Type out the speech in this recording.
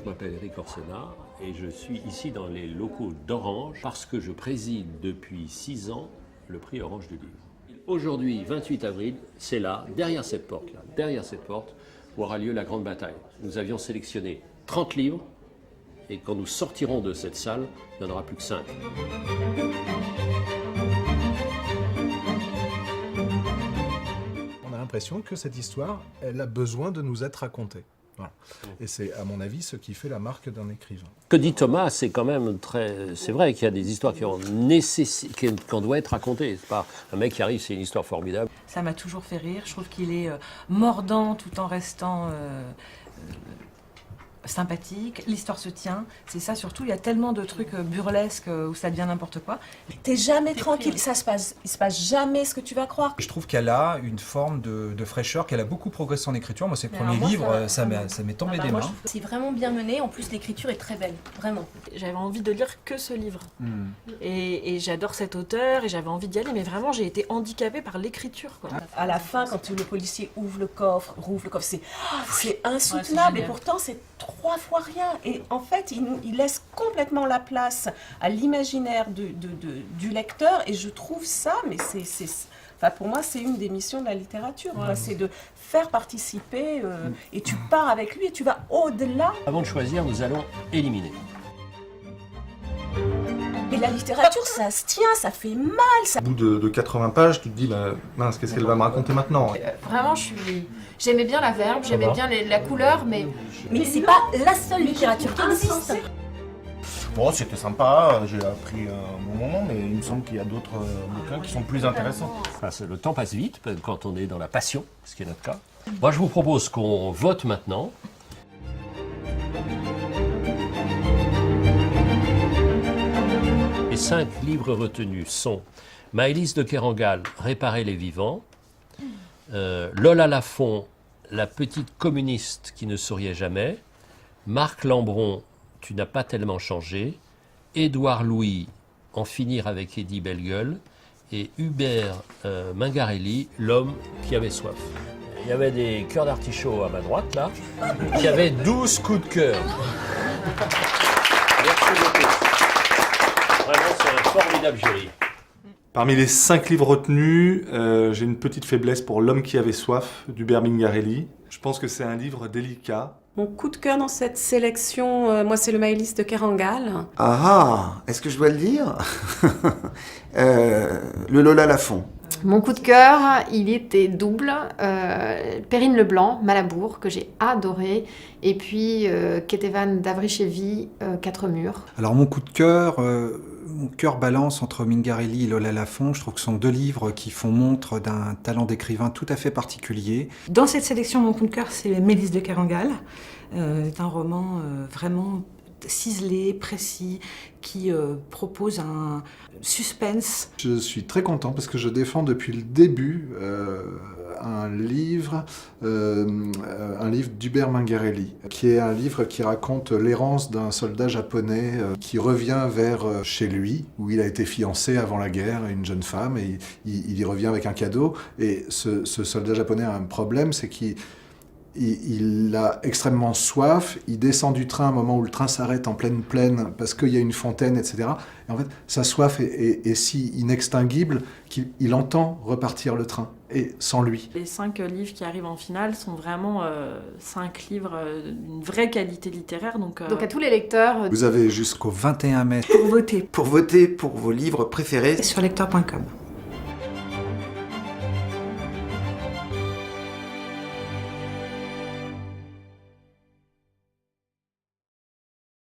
m'appelle Eric Orsena et je suis ici dans les locaux d'Orange parce que je préside depuis 6 ans le prix Orange du livre. Aujourd'hui, 28 avril, c'est là, derrière cette porte, où aura lieu la grande bataille. Nous avions sélectionné 30 livres et quand nous sortirons de cette salle, il n'y en aura plus que 5. On a l'impression que cette histoire, elle a besoin de nous être racontée. Voilà. Et c'est, à mon avis, ce qui fait la marque d'un écrivain. Ce que dit Thomas, c'est quand même très... C'est vrai qu'il y a des histoires qu'on doit être racontées. C'est pas un mec qui arrive, c'est une histoire formidable. Ça m'a toujours fait rire. Je trouve qu'il est mordant tout en restant sympathique. L'histoire se tient. C'est ça surtout. Il y a tellement de trucs burlesques où ça devient n'importe quoi. T'es jamais tranquille. Il se passe jamais ce que tu vas croire. Je trouve qu'elle a une forme de fraîcheur, qu'elle a beaucoup progressé en écriture. Moi, ses premiers livres, ça m'est tombé des mains. C'est vraiment bien mené. En plus, l'écriture est très belle. Vraiment. J'avais envie de lire que ce livre. Et j'adore cet auteur et j'avais envie d'y aller. Mais vraiment, j'ai été handicapée par l'écriture, quoi. À la fin, quand le policier ouvre le coffre, c'est insoutenable. Ouais, et pourtant, c'est 3 fois rien. Et en fait, il laisse complètement la place à l'imaginaire du lecteur. Et je trouve ça, mais enfin, pour moi, c'est une des missions de la littérature. C'est de faire participer et tu pars avec lui et tu vas au-delà. Avant de choisir, nous allons éliminer. Et la littérature, ça se tient, ça fait mal. Au bout de 80 pages, tu te dis, bah, mince, qu'est-ce qu'elle va me raconter maintenant? Vraiment, j'aimais bien la verbe, j'aimais bien la couleur, mais c'est pas la seule littérature qui existe. Bon, c'était sympa, j'ai appris un bon moment, mais il me semble qu'il y a d'autres bouquins qui sont plus intéressants. Le temps passe vite quand on est dans la passion, ce qui est notre cas. Moi, je vous propose qu'on vote maintenant. Les 5 livres retenus sont Maëlys de Kerangal, Réparer les vivants, Lola Lafont, La petite communiste qui ne souriait jamais, Marc Lambron, Tu n'as pas tellement changé, Édouard Louis, En finir avec Eddie Bellegueule, et Hubert Mingarelli, L'homme qui avait soif. Il y avait des cœurs d'artichaut à ma droite, là, qui avaient 12 coups de cœur. Merci beaucoup. Vraiment, c'est un formidable jury. Parmi les 5 livres retenus, j'ai une petite faiblesse pour L'homme qui avait soif, d'Hubert Mingarelli. Je pense que c'est un livre délicat. Mon coup de cœur dans cette sélection, moi c'est le Maëlys de Kerangal. Ah, est-ce que je dois le dire? Le Lola Lafont. mon coup de cœur, il était double. Perrine Leblanc, Malabour, que j'ai adoré, et puis Ketevan Davrichevi, Quatre murs. Alors mon cœur balance entre Mingarelli et Lola Lafont. Je trouve que ce sont 2 livres qui font montre d'un talent d'écrivain tout à fait particulier. Dans cette sélection, mon coup de cœur, c'est Maëlys de Kerangal. C'est un roman vraiment ciselé, précis, qui propose un suspense. Je suis très content parce que je défends depuis le début un livre d'Hubert Mingarelli, qui est un livre qui raconte l'errance d'un soldat japonais qui revient vers chez lui, où il a été fiancé avant la guerre à une jeune femme, et il y revient avec un cadeau. Et ce soldat japonais a un problème, c'est qu'il a extrêmement soif, il descend du train à un moment où le train s'arrête en pleine plaine parce qu'il y a une fontaine, etc. Et en fait, sa soif est si inextinguible qu'il entend repartir le train, et sans lui. Les 5 livres qui arrivent en finale sont vraiment 5 livres d'une vraie qualité littéraire. Donc à tous les lecteurs... Vous avez jusqu'au 21 mai Pour voter. Pour voter pour vos livres préférés. Sur lecteur.com.